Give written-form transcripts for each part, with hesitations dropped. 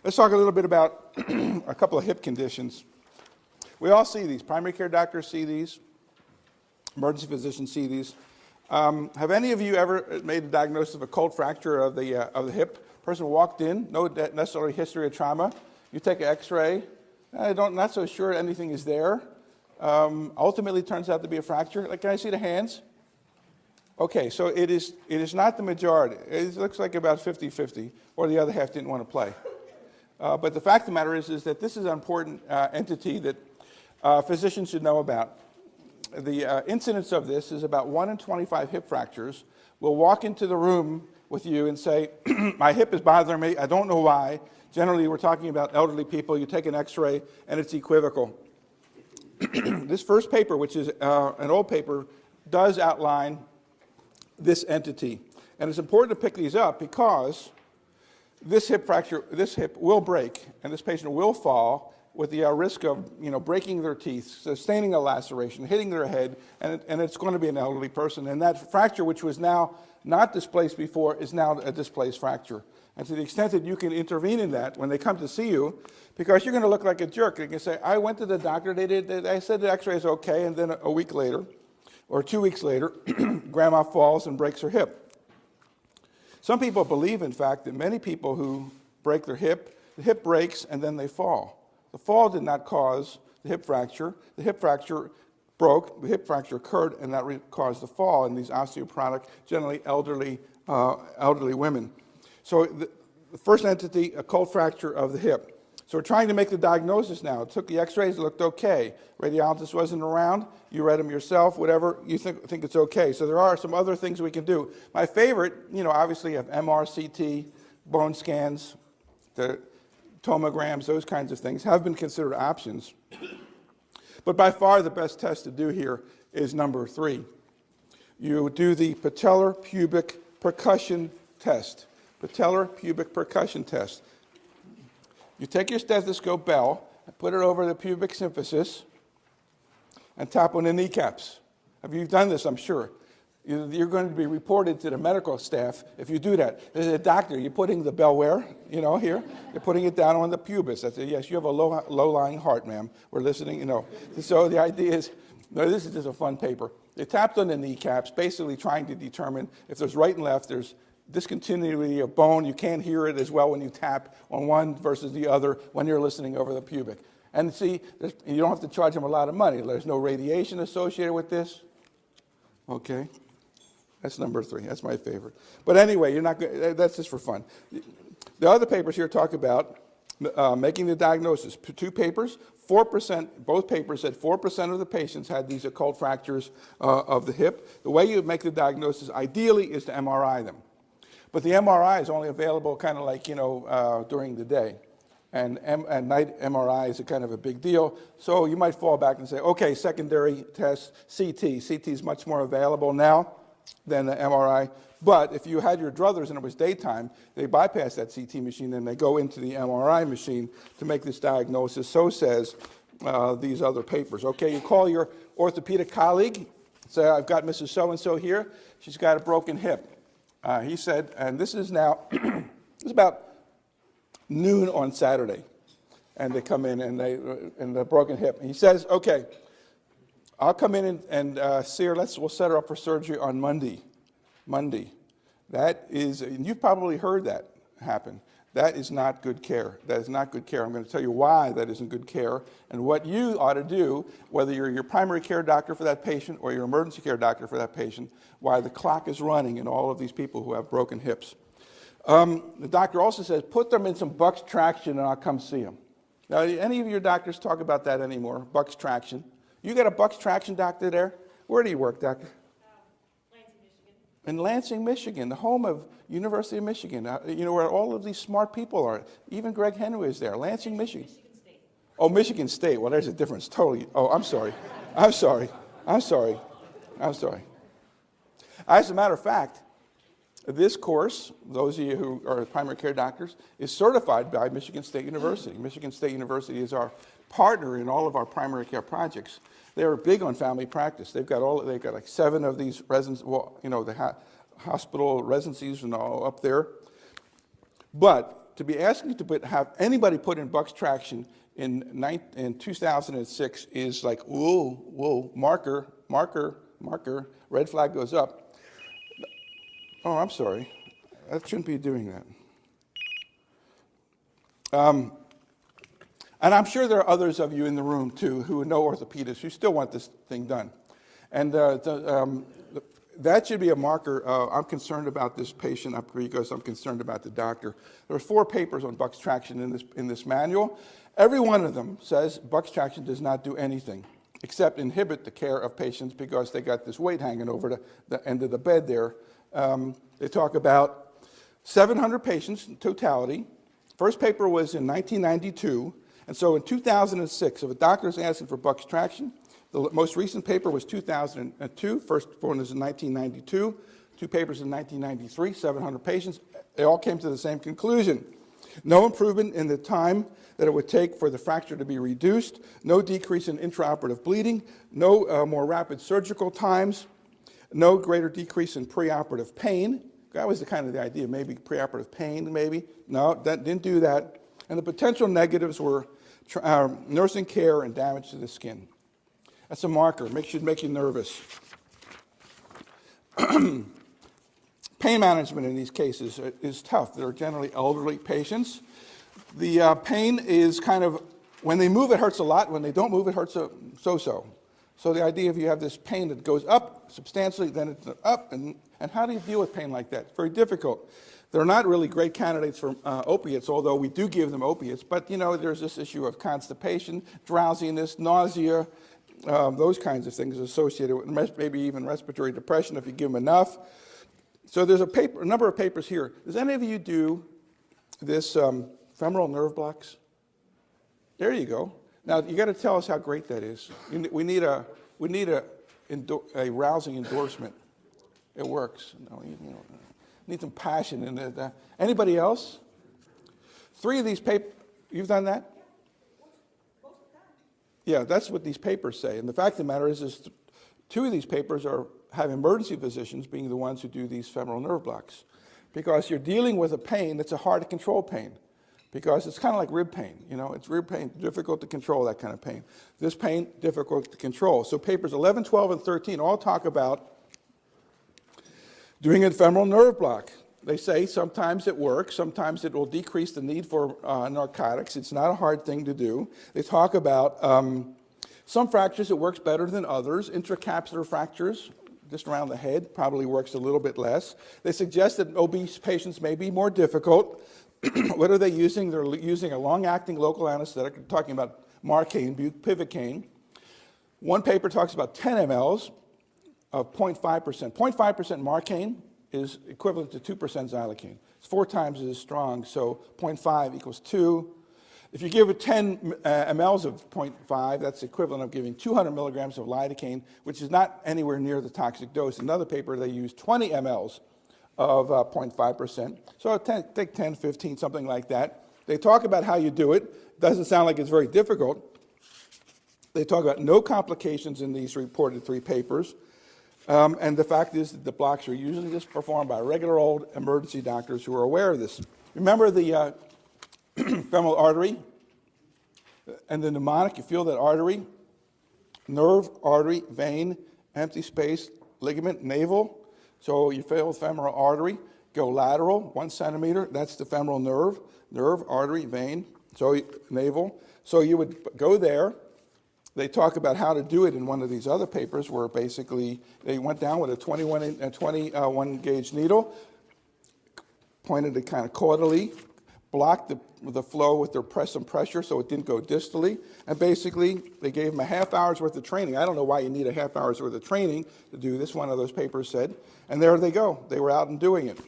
Let's talk a little bit about a couple of hip conditions. We all see these. Primary care doctors see these. Emergency physicians see these. Have any of you ever made a diagnosis of a cold fracture of the hip? Person walked in, no necessarily history of trauma. You take an X-ray. Not so sure anything is there. Ultimately, turns out to be a fracture. Like, can I see the hands? Okay, so it is not the majority. It looks like about 50-50, or the other half didn't want to play. But the fact of the matter is that this is an important entity that physicians should know about. The incidence of this is about 1 in 25 hip fractures will walk into the room with you and say, my hip is bothering me, I don't know why. Generally, we're talking about elderly people. You take an X-ray, and it's equivocal. This first paper, which is an old paper, does outline this entity. And it's important to pick these up because this hip fracture, this hip will break, and this patient will fall with the risk of breaking their teeth, sustaining a laceration, hitting their head, and it's going to be an elderly person. And that fracture, which was now not displaced before, is now a displaced fracture. And to the extent that you can intervene in that when they come to see you, because you're going to look like a jerk. You can say, I went to the doctor, they said the X-ray is okay, and then a week later, or 2 weeks later, grandma falls and breaks her hip. Some people believe, in fact, that many people who break their hip, the hip breaks and then they fall. The fall did not cause the hip fracture. The hip fracture broke, the hip fracture occurred, and that caused the fall in these osteoporotic, generally elderly women. So the first entity, a cold fracture of the hip. So we're trying to make the diagnosis now. It took the X-rays, it looked okay. Radiologist wasn't around, you read them yourself, whatever, you think it's okay. So there are some other things we can do. My favorite, obviously you have MR, CT, bone scans, the tomograms, those kinds of things have been considered options. But by far the best test to do here is number 3. You do the patellar pubic percussion test. Patellar pubic percussion test. You take your stethoscope bell and put it over the pubic symphysis and tap on the kneecaps. Have you done this? I'm sure. You're going to be reported to the medical staff if you do that. As a doctor, you're putting the bell where? Here. You're putting it down on the pubis. I say, yes, you have a low-lying heart, ma'am. We're listening, So the idea is, this is just a fun paper. They tapped on the kneecaps, basically trying to determine if there's right and left, there's discontinuity of bone. You can't hear it as well when you tap on one versus the other when you're listening over the pubic. And see, you don't have to charge them a lot of money. There's no radiation associated with this. Okay. That's number 3. That's my favorite. But anyway, that's just for fun. The other papers here talk about making the diagnosis. 2 papers, 4%, both papers said 4% of the patients had these occult fractures of the hip. The way you make the diagnosis ideally is to MRI them. But the MRI is only available kind of like, during the day. And night MRI is a kind of a big deal. So you might fall back and say, okay, secondary test, CT. CT is much more available now than the MRI. But if you had your druthers and it was daytime, they bypass that CT machine and they go into the MRI machine to make this diagnosis. So says these other papers. Okay, you call your orthopedic colleague, say, I've got Mrs. So-and-so here. She's got a broken hip. He said, and this is now, it's about noon on Saturday, and they come in and the broken hip. He says, okay, I'll come in and see her. We'll set her up for surgery on Monday. That is, and you've probably heard that happen. That is not good care. That is not good care. I'm going to tell you why that isn't good care and what you ought to do, whether you're your primary care doctor for that patient or your emergency care doctor for that patient, why the clock is running in all of these people who have broken hips. The doctor also says, put them in some Bucks traction and I'll come see them. Now, any of your doctors talk about that anymore, Bucks traction? You got a Bucks traction doctor there? Where do you work, doctor? Lansing, Michigan. In Lansing, Michigan, the home of University of Michigan, where all of these smart people are. Even Greg Henry is there, Lansing, Michigan. Michigan State. Oh, Michigan State. Well, there's a difference totally. Oh, I'm sorry. As a matter of fact, this course, those of you who are primary care doctors, is certified by Michigan State University. Michigan State University is our partner in all of our primary care projects. They're big on family practice. They've got like 7 of these the hospital residencies and all up there. But to be asking to have anybody put in Buck's traction in 2006 is like, whoa, marker, red flag goes up. Oh, I'm sorry. I shouldn't be doing that. And I'm sure there are others of you in the room, too, who know orthopedists who still want this thing done. And that should be a marker. I'm concerned about this patient because I'm concerned about the doctor. There are 4 papers on Buck's traction in this manual. Every one of them says Buck's traction does not do anything except inhibit the care of patients because they got this weight hanging over the end of the bed there. They talk about 700 patients in totality. First paper was in 1992. And so in 2006, if a doctor is asking for Buck's traction, the most recent paper was 2002. First one was in 1992. 2 papers in 1993, 700 patients. They all came to the same conclusion. No improvement in the time that it would take for the fracture to be reduced, no decrease in intraoperative bleeding, no more rapid surgical times, no greater decrease in preoperative pain. That was the idea, maybe preoperative pain, maybe. No, that didn't do that. And the potential negatives were nursing care and damage to the skin. That's a marker. Should make you nervous. Pain management in these cases is tough. They're generally elderly patients. The pain is when they move, it hurts a lot. When they don't move, it hurts so-so. So the idea if you have this pain that goes up substantially, then it's up, and how do you deal with pain like that? It's very difficult. They're not really great candidates for opiates, although we do give them opiates. But, there's this issue of constipation, drowsiness, nausea, those kinds of things associated with maybe even respiratory depression if you give them enough. So there's a number of papers here. Does any of you do this femoral nerve blocks? There you go. Now, you got to tell us how great that is. We need a rousing endorsement. It works. Need some passion in it. Anybody else? 3 of these papers, you've done that? Yeah, that's what these papers say. And the fact of the matter is 2 of these papers have emergency physicians being the ones who do these femoral nerve blocks. Because you're dealing with a pain that's a hard to control pain. Because it's kind of like rib pain. It's rib pain, difficult to control that kind of pain. This pain, difficult to control. So papers 11, 12, and 13 all talk about doing a femoral nerve block. They say sometimes it works, sometimes it will decrease the need for narcotics. It's not a hard thing to do. They talk about some fractures it works better than others. Intracapsular fractures, just around the head, probably works a little bit less. They suggest that obese patients may be more difficult. What are they using? They're using a long-acting local anesthetic. They're talking about Marcaine, bupivacaine. One paper talks about 10 mLs of 0.5%. 0.5% Marcaine is equivalent to 2% xylocaine. It's 4 times as strong, so 0.5 equals 2. If you give it 10 mLs of 0.5, that's the equivalent of giving 200 milligrams of lidocaine, which is not anywhere near the toxic dose. Another paper, they use 20 mLs of 0.5%. So take 10, 15, something like that. They talk about how you do it. Doesn't sound like it's very difficult. They talk about no complications in these reported 3 papers. And the fact is that the blocks are usually just performed by regular old emergency doctors who are aware of this. Remember the femoral artery and the mnemonic? You feel that artery, nerve, artery, vein, empty space, ligament, navel. So you feel femoral artery, go lateral, 1 centimeter, that's the femoral nerve, artery, vein, so navel. So you would go there. They talk about how to do it in one of these other papers where basically they went down with a 21 gauge needle, pointed it kind of caudally, blocked the flow with their press and pressure so it didn't go distally, and basically they gave them a half hour's worth of training. I don't know why you need a half hour's worth of training to do this, one of those papers said, and there they go. They were out and doing it.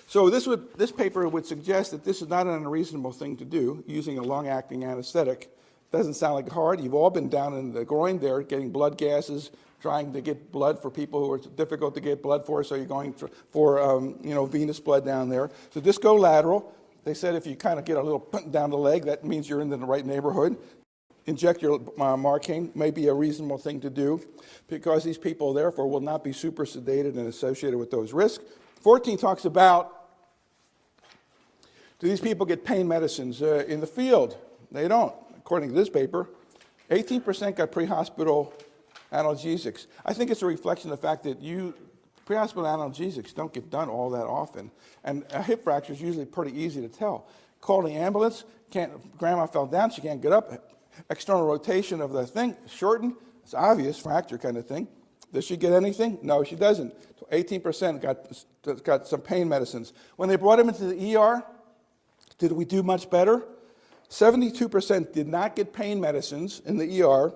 So this paper would suggest that this is not an unreasonable thing to do, using a long-acting anesthetic. Doesn't sound like hard. You've all been down in the groin there getting blood gases, trying to get blood for people who are difficult to get blood for, so you're going for venous blood down there. So just go lateral. They said if you kind of get a little punt down the leg, that means you're in the right neighborhood. Inject your Marcaine may be a reasonable thing to do because these people, therefore, will not be super sedated and associated with those risks. 14 talks about Do these people get pain medicines in the field? They don't. According to this paper, 18% got pre-hospital analgesics. I think it's a reflection of the fact that pre-hospital analgesics don't get done all that often. And a hip fracture is usually pretty easy to tell. Call the ambulance, grandma fell down, she can't get up. External rotation of the thing, shortened, it's obvious, fracture kind of thing. Does she get anything? No, she doesn't. 18% got some pain medicines. When they brought him into the ER, did we do much better? 72% did not get pain medicines in the ER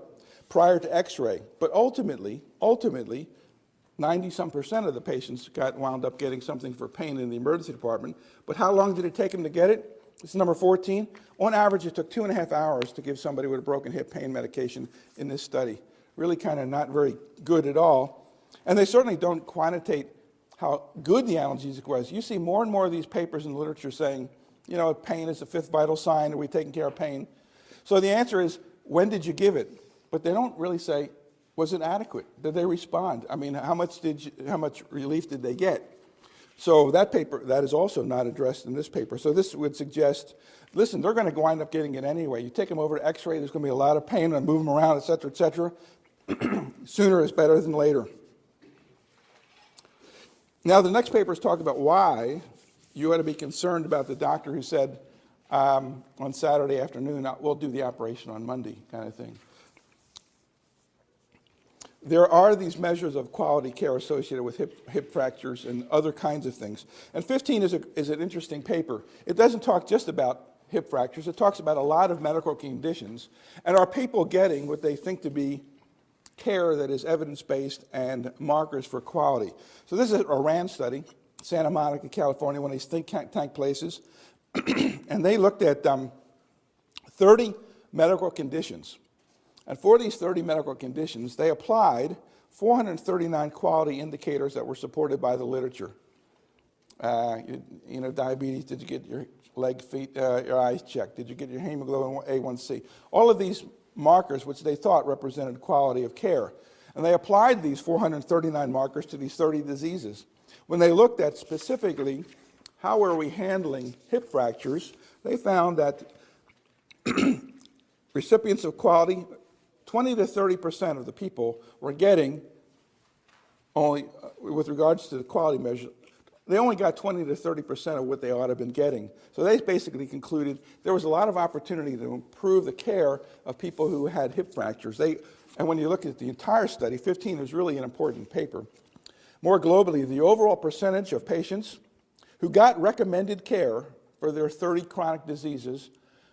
prior to x-ray. But ultimately, 90-some% of the patients wound up getting something for pain in the emergency department. But how long did it take them to get it? It's number 14. On average, it took 2.5 hours to give somebody with a broken hip pain medication in this study. Really kind of not very good at all. And they certainly don't quantitate how good the analgesic was. You see more and more of these papers in the literature saying, you know, pain is the 5th vital sign, are we taking care of pain? So the answer is, when did you give it? But they don't really say, was it adequate? Did they respond? I mean, how much relief did they get? So that is also not addressed in this paper. So this would suggest, listen, they're going to wind up getting it anyway. You take them over to x-ray, there's going to be a lot of pain, and move them around, et cetera, et cetera. Sooner is better than later. Now, the next paper is talking about why you ought to be concerned about the doctor who said on Saturday afternoon, we'll do the operation on Monday, kind of thing. There are these measures of quality care associated with hip fractures and other kinds of things. And 15 is an interesting paper. It doesn't talk just about hip fractures. It talks about a lot of medical conditions. And are people getting what they think to be care that is evidence-based and markers for quality? So this is a RAND study, Santa Monica, California, one of these think tank places. And they looked at 30 medical conditions. And for these 30 medical conditions, they applied 439 quality indicators that were supported by the literature. Diabetes, did you get your leg, feet, your eyes checked? Did you get your hemoglobin A1C? All of these markers, which they thought represented quality of care. And they applied these 439 markers to these 30 diseases. When they looked at specifically how are we handling hip fractures, they found that recipients of quality, 20 to 30% of the people were getting only, with regards to the quality measure, they only got 20 to 30% of what they ought to have been getting. So they basically concluded there was a lot of opportunity to improve the care of people who had hip fractures. And when you look at the entire study, 15 is really an important paper. More globally, the overall percentage of patients who got recommended care for their 30 chronic diseases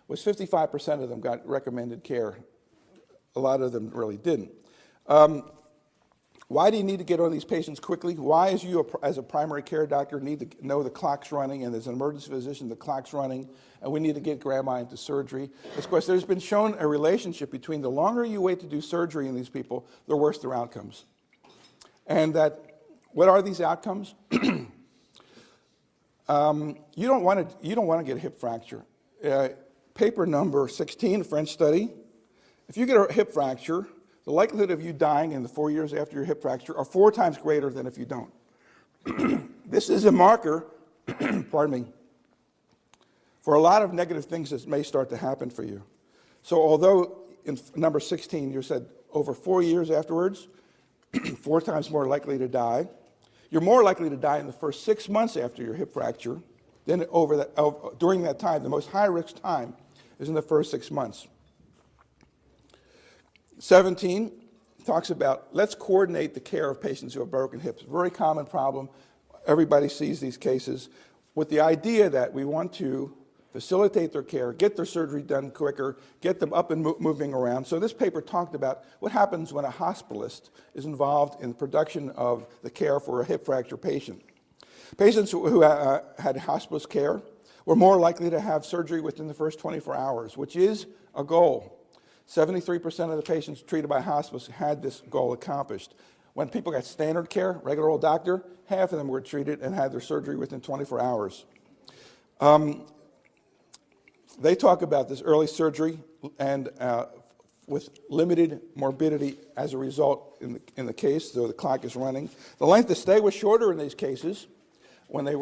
was 55% of them got recommended care. A lot of them really didn't. Why do you need to get on these patients quickly? Why, as a primary care doctor, need to know the clock's running, and as an emergency physician, the clock's running, and we need to get grandma into surgery? Of course, there's been shown a relationship between the longer you wait to do surgery in these people, the worse their outcomes. And what are these outcomes? You don't want to get a hip fracture. Paper number 16, French study. If you get a hip fracture, the likelihood of you dying in the 4 years after your hip fracture are 4 times greater than if you don't. This is a marker, pardon me, for a lot of negative things that may start to happen for you. So although in number 16 you said over 4 years afterwards, 4 times more likely to die, you're more likely to die in the first 6 months after your hip fracture than during that time. The most high-risk time is in the first 6 months. 17 talks about let's coordinate the care of patients who have broken hips. Very common problem. Everybody sees these cases with the idea that we want to facilitate their care, get their surgery done quicker, get them up and moving around. So this paper talked about what happens when a hospitalist is involved in the production of the care for a hip fracture patient. Patients who had hospice care were more likely to have surgery within the first 24 hours, which is a goal. 73% of the patients treated by hospice had this goal accomplished. When people got standard care, regular old doctor, half of them were treated and had their surgery within 24 hours. They talk about this early surgery and with limited morbidity as a result in the case, though the clock is running. The length of stay was shorter in these cases. when they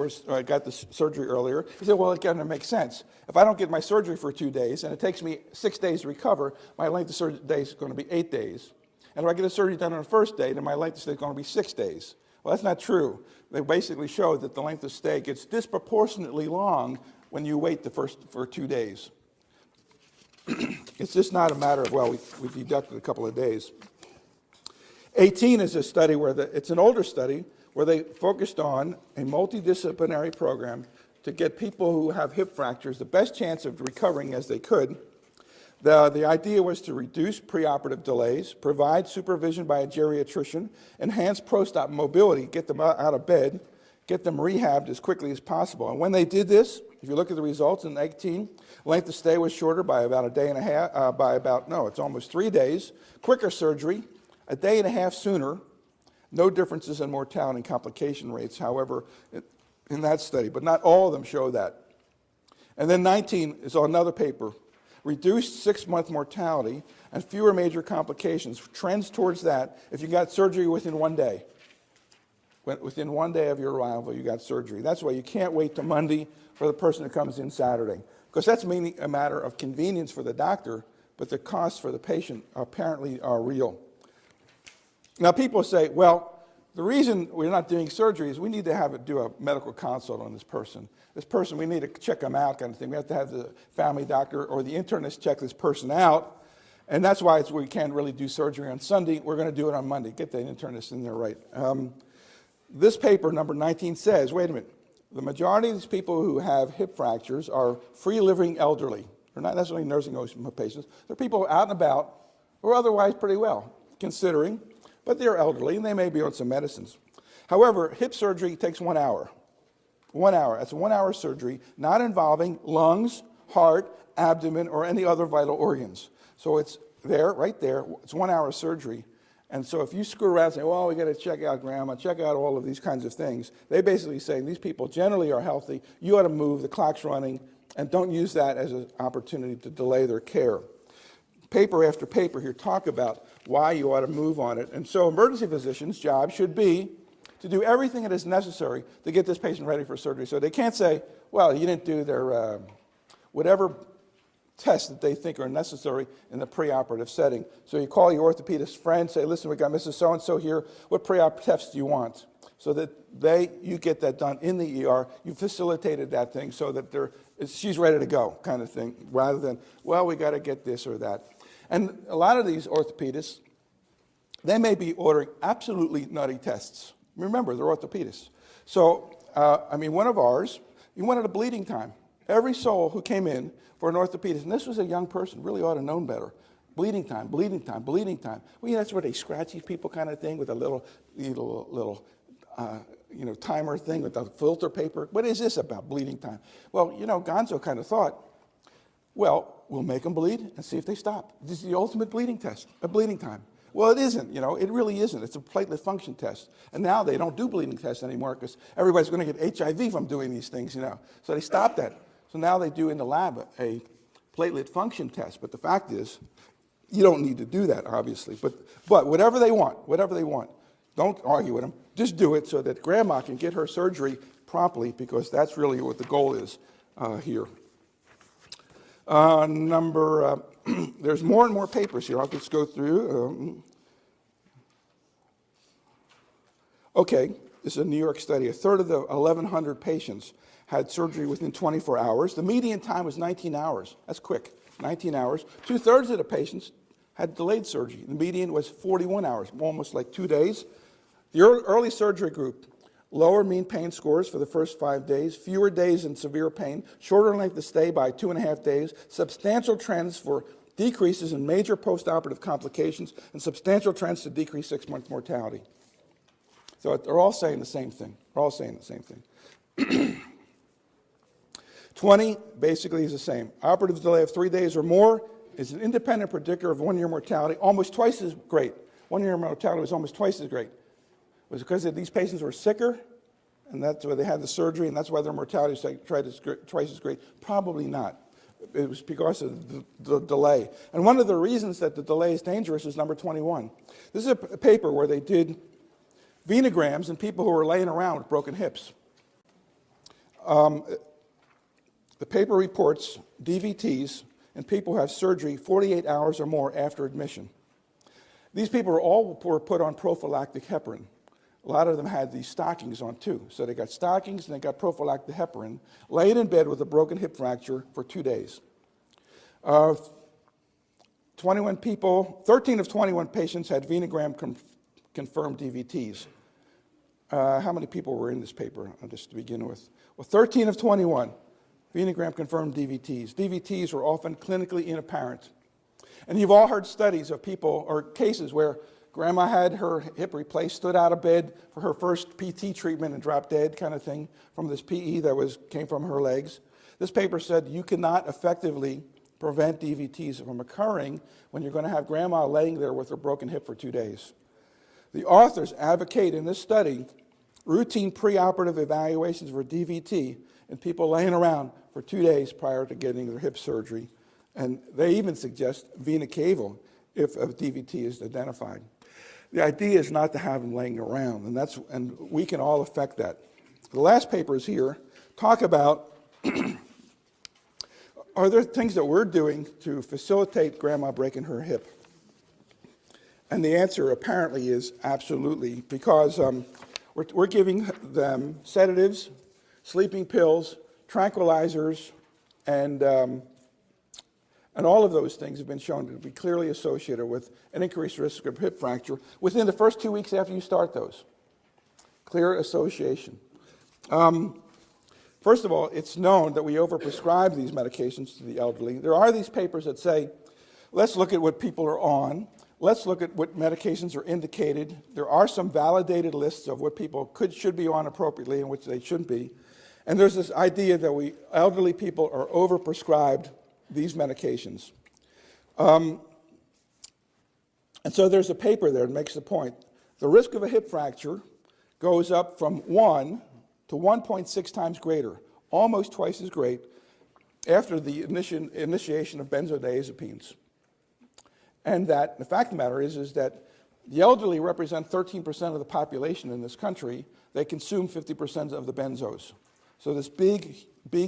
got the surgery earlier. He said, well, it kind of makes sense. If I don't get my surgery for 2 days and it takes me 6 days to recover, my length of surgery days is going to be 8 days. And if I get a surgery done on the first day, then my length of stay is going to be 6 days. Well, that's not true. They basically show that the length of stay gets disproportionately long when you wait for 2 days. It's just not a matter of, well, we deducted a couple of days. 18 is a study where it's an older study where they focused on a multidisciplinary program to get people who have hip fractures the best chance of recovering as they could. The idea was to reduce preoperative delays, provide supervision by a geriatrician, enhance post-op mobility, get them out of bed, get them rehabbed as quickly as possible. And when they did this, if you look at the results in 18, length of stay was shorter by about a day and a half, it's almost 3 days, quicker surgery, a day and a half sooner, no differences in mortality and complication rates, however, in that study, but not all of them show that. And then 19 is on another paper, reduced 6-month mortality and fewer major complications, trends towards that if you got surgery within 1 day. Within 1 day of your arrival, you got surgery. That's why you can't wait till Monday for the person that comes in Saturday, because that's mainly a matter of convenience for the doctor, but the costs for the patient apparently are real. Now, people say, well, the reason we're not doing surgery is we need to do a medical consult on this person. This person, we need to check them out kind of thing. We have to have the family doctor or the internist check this person out, and that's why we can't really do surgery on Sunday. We're going to do it on Monday. Get the internist in there right. This paper, number 19, says, wait a minute, the majority of these people who have hip fractures are free-living elderly. They're not necessarily nursing home patients. They're people out and about who are otherwise pretty well, considering, but they're elderly and they may be on some medicines. However, hip surgery takes 1 hour. 1 hour. That's a 1 hour surgery, not involving lungs, heart, abdomen, or any other vital organs. So it's there, right there. It's 1 hour surgery. And so if you screw around and say, well, we got to check out grandma, check out all of these kinds of things, they basically say these people generally are healthy, you ought to move, the clock's running, and don't use that as an opportunity to delay their care. Paper after paper here talk about why you ought to move on it. And so emergency physicians' job should be to do everything that is necessary to get this patient ready for surgery. So they can't say, well, you didn't do their whatever tests that they think are necessary in the preoperative setting. So you call your orthopedist friend, say, listen, we got Mrs. So-and-so here, what pre-op tests do you want? So that you get that done in the ER, you facilitated that thing so that she's ready to go kind of thing, rather than, well, we got to get this or that. And a lot of these orthopedists, they may be ordering absolutely nutty tests. Remember, they're orthopedists. So, one of ours, he wanted a bleeding time. Every soul who came in for an orthopedist, and this was a young person, really ought to have known better. Bleeding time, bleeding time, bleeding time. Well, that's where they scratch these people kind of thing with a little timer thing with the filter paper. What is this about bleeding time? Well, Gonzo kind of thought, well, we'll make them bleed and see if they stop. This is the ultimate bleeding test, a bleeding time. Well, it isn't, it really isn't. It's a platelet function test. And now they don't do bleeding tests anymore because everybody's going to get HIV from doing these things, So they stopped that. So now they do in the lab a platelet function test. But the fact is, you don't need to do that, obviously. But whatever they want, don't argue with them. Just do it so that grandma can get her surgery promptly, because that's really what the goal is here. There's more and more papers here. I'll just go through. Okay, this is a New York study. A third of the 1,100 patients had surgery within 24 hours. The median time was 19 hours. That's quick, 19 hours. 2/3 of the patients had delayed surgery. The median was 41 hours, almost like 2 days. The early surgery group, lower mean pain scores for the first 5 days, fewer days in severe pain, shorter length of stay by 2.5 days, substantial trends for decreases in major postoperative complications, and substantial trends to decrease 6-month mortality. So they're all saying the same thing. 20 basically is the same. Operative delay of 3 days or more is an independent predictor of 1-year mortality, almost twice as great. 1-year mortality was almost twice as great. Was it because these patients were sicker, and that's why they had the surgery, and that's why their mortality was twice as great? Probably not. It was because of the delay. And one of the reasons that the delay is dangerous is number 21. This is a paper where they did venograms in people who were laying around with broken hips. The paper reports DVTs in people who have surgery 48 hours or more after admission. These people were put on prophylactic heparin. A lot of them had these stockings on too. So they got stockings and they got prophylactic heparin, laid in bed with a broken hip fracture for 2 days. 13 of 21 patients had venogram-confirmed DVTs. How many people were in this paper, just to begin with? Well, 13 of 21, venogram-confirmed DVTs. DVTs were often clinically inapparent. And you've all heard studies of people, or cases where grandma had her hip replaced, stood out of bed for her first PT treatment and dropped dead kind of thing from this PE that came from her legs. This paper said you cannot effectively prevent DVTs from occurring when you're going to have grandma laying there with her broken hip for 2 days. The authors advocate in this study routine preoperative evaluations for DVT in people laying around for 2 days prior to getting their hip surgery. And they even suggest vena cava if a DVT is identified. The idea is not to have them laying around, and we can all affect that. The last papers here talk about are there things that we're doing to facilitate grandma breaking her hip? And the answer apparently is absolutely, because we're giving them sedatives, sleeping pills, tranquilizers, and all of those things have been shown to be clearly associated with an increased risk of hip fracture within the first 2 weeks after you start those. Clear association. First of all, it's known that we overprescribe these medications to the elderly. There are these papers that say, let's look at what people are on. Let's look at what medications are indicated. There are some validated lists of what people should be on appropriately and which they shouldn't be. And there's this idea that elderly people are overprescribed these medications. And so there's a paper there that makes the point. The risk of a hip fracture goes up from 1 to 1.6 times greater, almost twice as great, after the initiation of benzodiazepines. And that, the fact of the matter is that the elderly represent 13% of the population in this country. They consume 50% of the benzos. So this big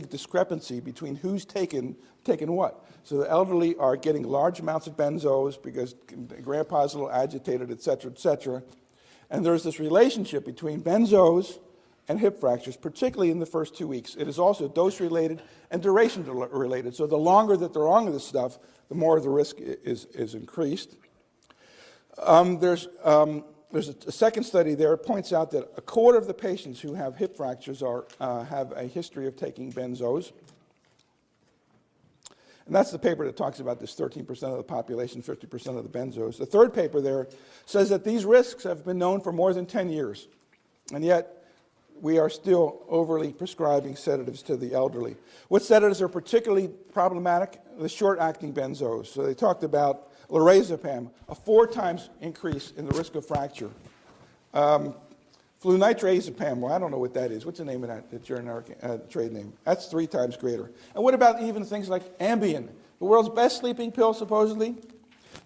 discrepancy between who's taken what. So the elderly are getting large amounts of benzos because grandpa's a little agitated, et cetera, and there's this relationship between benzos and hip fractures, particularly in the first 2 weeks. It is also dose-related and duration-related. So the longer that they're on this stuff, the more the risk is increased. There's a second study there. It points out that a quarter of the patients who have hip fractures have a history of taking benzos. And that's the paper that talks about this 13% of the population, 50% of the benzos. The third paper there says that these risks have been known for more than 10 years, and yet we are still overly prescribing sedatives to the elderly. What sedatives are particularly problematic? The short-acting benzos. So they talked about lorazepam, a 4 times increase in the risk of fracture. Flunitrazepam, well, I don't know what that is. What's the name of that? The generic trade name. That's 3 times greater. And what about even things like Ambien, the world's best sleeping pill, supposedly?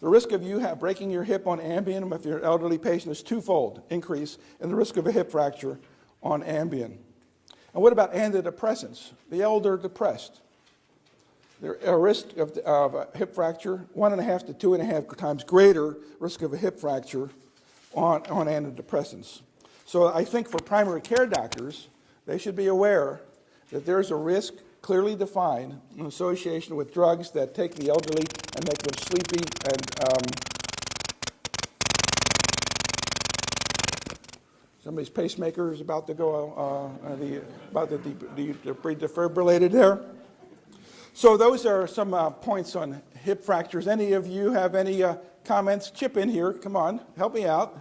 The risk of you breaking your hip on Ambien, if you're an elderly patient, is 2-fold increase in the risk of a hip fracture on Ambien. And what about antidepressants? The elder depressed. There's a risk of a hip fracture, 1.5 to 2.5 times greater risk of a hip fracture on antidepressants. So I think for primary care doctors, they should be aware that there's a risk clearly defined in association with drugs that take the elderly and make them sleepy and somebody's pacemaker is about to go, about to be defibrillated there. So those are some points on hip fractures. Any of you have any comments? Chip in here. Come on, help me out.